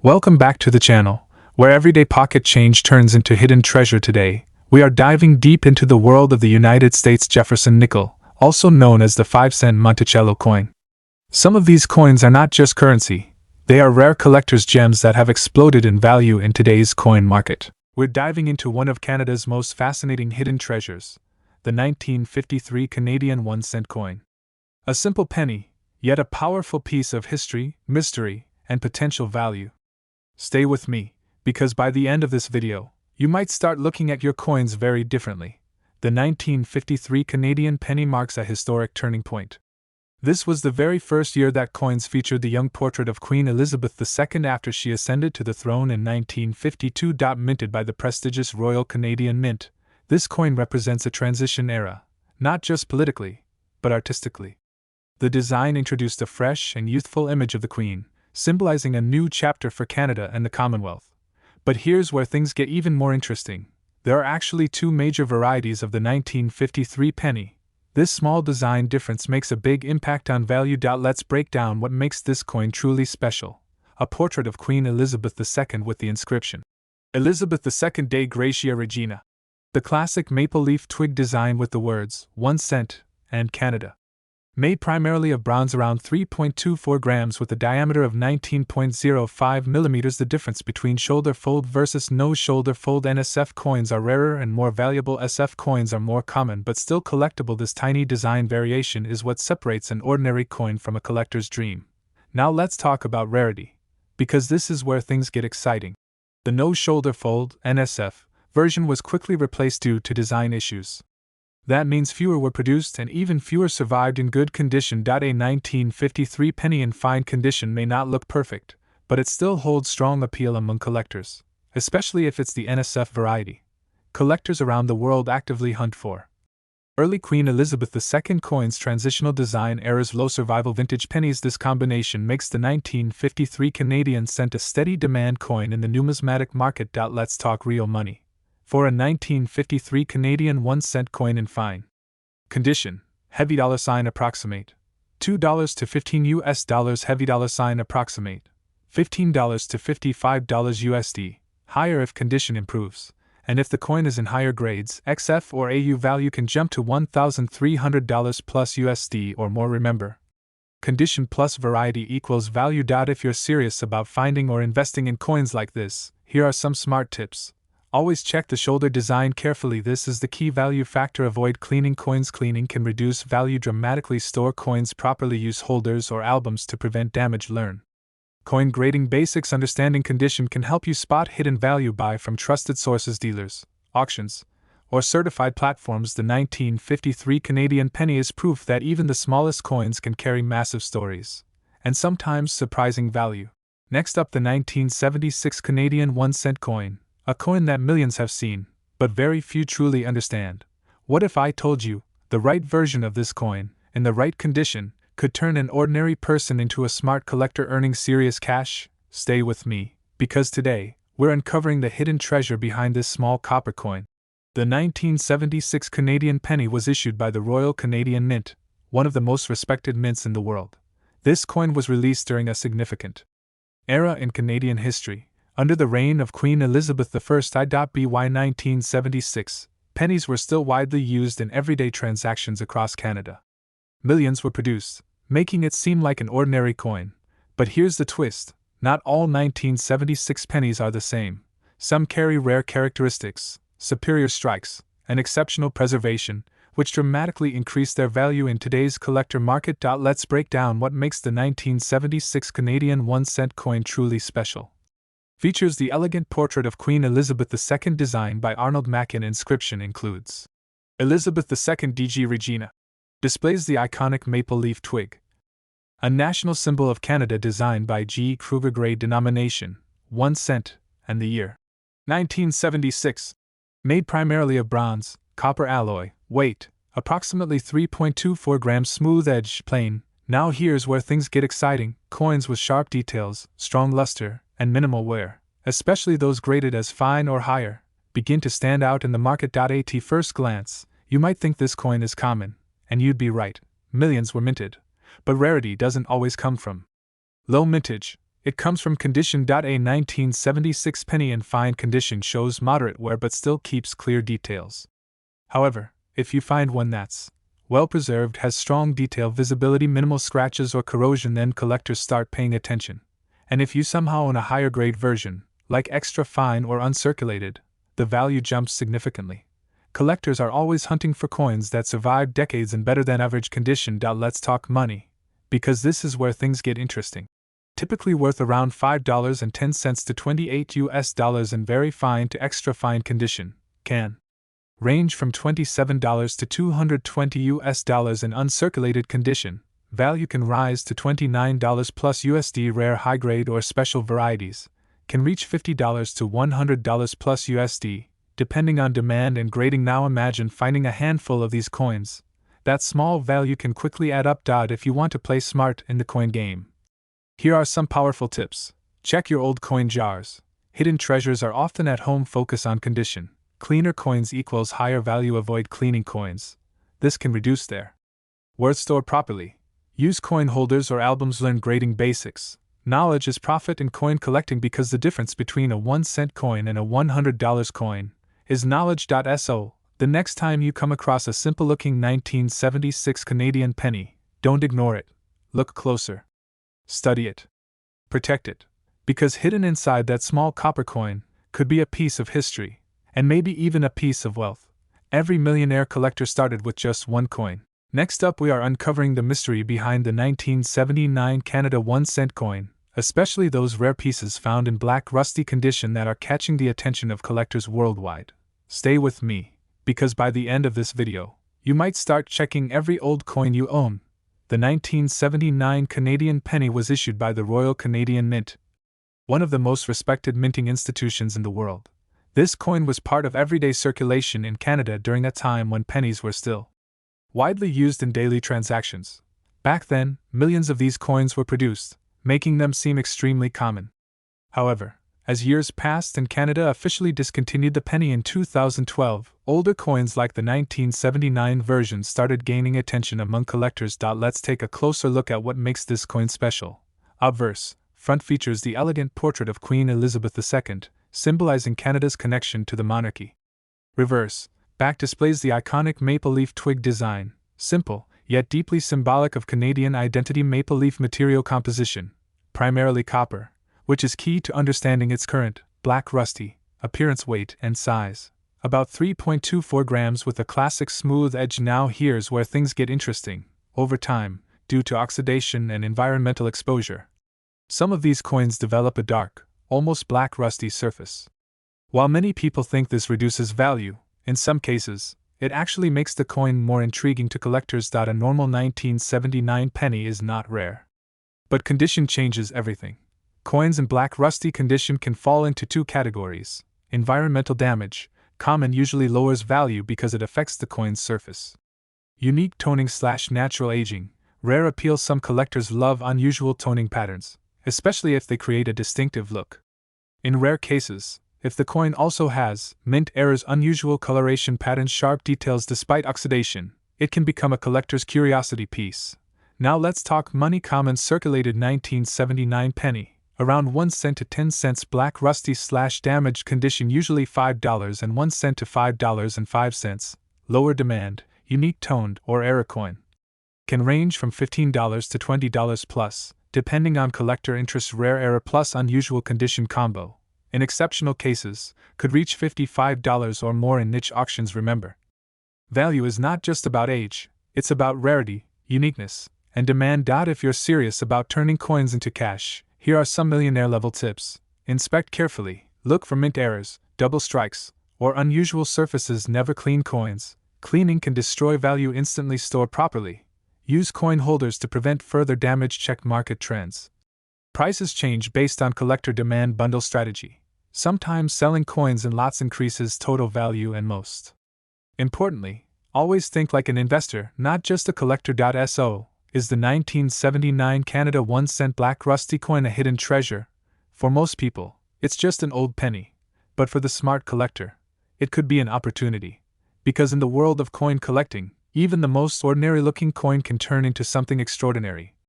Welcome back to the channel, where everyday pocket change turns into hidden treasure. Today, we are diving deep into the world of the United States Jefferson nickel, also known as the 5-cent Monticello coin. Some of these coins are not just currency, they are rare collector's gems that have exploded in value in today's coin market. We're diving into one of Canada's most fascinating hidden treasures, the 1953 Canadian 1-cent coin. A simple penny, yet a powerful piece of history, mystery, and potential value. Stay with me, because by the end of this video, you might start looking at your coins very differently. The 1953 Canadian penny marks a historic turning point. This was the very first year that coins featured the young portrait of Queen Elizabeth II after she ascended to the throne in 1952. Minted by the prestigious Royal Canadian Mint, this coin represents a transition era, not just politically, but artistically. The design introduced a fresh and youthful image of the Queen, symbolizing a new chapter for Canada and the Commonwealth. But here's where things get even more interesting. There are actually two major varieties of the 1953 penny. This small design difference makes a big impact on value. Let's break down what makes this coin truly special. A portrait of Queen Elizabeth II with the inscription, Elizabeth II Dei Gratia Regina. The classic maple leaf twig design with the words, 1 cent, and Canada. Made primarily of bronze, around 3.24 grams with a diameter of 19.05 millimeters. The difference between shoulder fold versus no shoulder fold. NSF coins are rarer and more valuable. SF coins are more common but still collectible. This tiny design variation is what separates an ordinary coin from a collector's dream. Now let's talk about rarity, because this is where things get exciting. The no shoulder fold (NSF) version was quickly replaced due to design issues. That means fewer were produced and even fewer survived in good condition. A 1953 penny in fine condition may not look perfect, but it still holds strong appeal among collectors, especially if it's the NSF variety. Collectors around the world actively hunt for early Queen Elizabeth II coins. Transitional design errors, low survival vintage pennies. This combination makes the 1953 Canadian cent a steady demand coin in the numismatic market. Let's talk real money. For a 1953 Canadian 1-cent coin in fine condition, heavy $sign approximate $2 to $15 heavy $sign approximate $15 to $55 USD, higher if condition improves, and if the coin is in higher grades, XF or AU value can jump to $1,300 plus USD or more. Remember, condition plus variety equals value. If you're serious about finding or investing in coins like this, here are some smart tips. Always check the shoulder design carefully. This is the key value factor. Avoid cleaning coins. Cleaning can reduce value dramatically. Store coins properly. Use holders or albums to prevent damage. Learn coin grading basics. Understanding condition can help you spot hidden value. Buy from trusted sources, dealers, auctions, or certified platforms. The 1953 Canadian penny is proof that even the smallest coins can carry massive stories, and sometimes surprising value. Next up, the 1976 Canadian 1-cent coin. A coin that millions have seen, but very few truly understand. What if I told you, the right version of this coin, in the right condition, could turn an ordinary person into a smart collector earning serious cash? Stay with me, because today, we're uncovering the hidden treasure behind this small copper coin. The 1976 Canadian penny was issued by the Royal Canadian Mint, one of the most respected mints in the world. This coin was released during a significant era in Canadian history, under the reign of Queen Elizabeth I. By 1976, pennies were still widely used in everyday transactions across Canada. Millions were produced, making it seem like an ordinary coin. But here's the twist: not all 1976 pennies are the same. Some carry rare characteristics, superior strikes, and exceptional preservation, which dramatically increase their value in today's collector market. Let's break down what makes the 1976 Canadian 1-cent coin truly special. Features the elegant portrait of Queen Elizabeth II designed by Arnold Mackin. Inscription includes Elizabeth II DG Regina. Displays the iconic maple leaf twig, a national symbol of Canada designed by G. Kruger. Grade denomination, 1 cent, and the year 1976. Made primarily of bronze, copper alloy, weight, approximately 3.24 grams. Smooth edge, plain. Now here's where things get exciting. Coins with sharp details, strong luster, and minimal wear, especially those graded as fine or higher, begin to stand out in the market. At first glance, you might think this coin is common, and you'd be right. Millions were minted, but rarity doesn't always come from low mintage. It comes from condition. A 1976 penny in fine condition shows moderate wear but still keeps clear details. However, if you find one that's well preserved, has strong detail visibility, minimal scratches or corrosion, then collectors start paying attention. And if you somehow own a higher grade version, like extra fine or uncirculated, the value jumps significantly. Collectors are always hunting for coins that survive decades in better than average condition. Let's talk money, because this is where things get interesting. Typically worth around $5.10 to $28 in very fine to extra fine condition, can range from $27 to $220 in uncirculated condition. Value can rise to $29 plus USD. Rare, high grade or special varieties can reach $50 to $100 plus USD, depending on demand and grading. Now imagine finding a handful of these coins. That small value can quickly add up. If you want to play smart in the coin game, here are some powerful tips. Check your old coin jars. Hidden treasures are often at home. Focus on condition. Cleaner coins equals higher value. Avoid cleaning coins. This can reduce their worth. Store properly. Use coin holders or albums. Learn grading basics. Knowledge is profit in coin collecting because the difference between a 1-cent coin and a $100 coin is knowledge. So, the next time you come across a simple looking 1976 Canadian penny, don't ignore it. Look closer. Study it. Protect it. Because hidden inside that small copper coin could be a piece of history, and maybe even a piece of wealth. Every millionaire collector started with just one coin. Next up, we are uncovering the mystery behind the 1979 Canada 1-cent coin, especially those rare pieces found in black rusty condition that are catching the attention of collectors worldwide. Stay with me, because by the end of this video, you might start checking every old coin you own. The 1979 Canadian penny was issued by the Royal Canadian Mint, one of the most respected minting institutions in the world. This coin was part of everyday circulation in Canada during a time when pennies were still widely used in daily transactions. Back then, millions of these coins were produced, making them seem extremely common. However, as years passed and Canada officially discontinued the penny in 2012, older coins like the 1979 version started gaining attention among collectors. Let's take a closer look at what makes this coin special. Obverse front features the elegant portrait of Queen Elizabeth II, symbolizing Canada's connection to the monarchy. Reverse back displays the iconic maple leaf twig design, simple, yet deeply symbolic of Canadian identity. Maple leaf material composition, primarily copper, which is key to understanding its current, black rusty, appearance. Weight and size, about 3.24 grams with a classic smooth edge. Now here's where things get interesting. Over time, due to oxidation and environmental exposure, some of these coins develop a dark, almost black rusty surface. While many people think this reduces value, in some cases, it actually makes the coin more intriguing to collectors. A normal 1979 penny is not rare. But condition changes everything. Coins in black rusty condition can fall into two categories. Environmental damage, common, usually lowers value because it affects the coin's surface. Unique toning / natural aging, rare appeal. Some collectors love unusual toning patterns, especially if they create a distinctive look. In rare cases, if the coin also has mint errors, unusual coloration patterns, sharp details despite oxidation, it can become a collector's curiosity piece. Now let's talk money. Common circulated 1979 penny, around 1 cent to 10 cents. Black rusty / damaged condition, usually $5.01 to $5.05. Lower demand, unique toned or error coin. Can range from $15 to $20 plus, depending on collector interest. Rare error plus unusual condition combo, in exceptional cases, could reach $55 or more in niche auctions. Remember, value is not just about age, it's about rarity, uniqueness, and demand. If you're serious about turning coins into cash, here are some millionaire-level tips. Inspect carefully, look for mint errors, double strikes, or unusual surfaces. Never clean coins. Cleaning can destroy value instantly. Store properly. Use coin holders to prevent further damage. Check market trends. Prices change based on collector demand. Bundle strategy. Sometimes selling coins in lots increases total value, and most importantly, always think like an investor, not just a collector. So, is the 1979 Canada 1-cent black rusty coin a hidden treasure? For most people, it's just an old penny. But for the smart collector, it could be an opportunity. Because in the world of coin collecting, even the most ordinary-looking coin can turn into something extraordinary.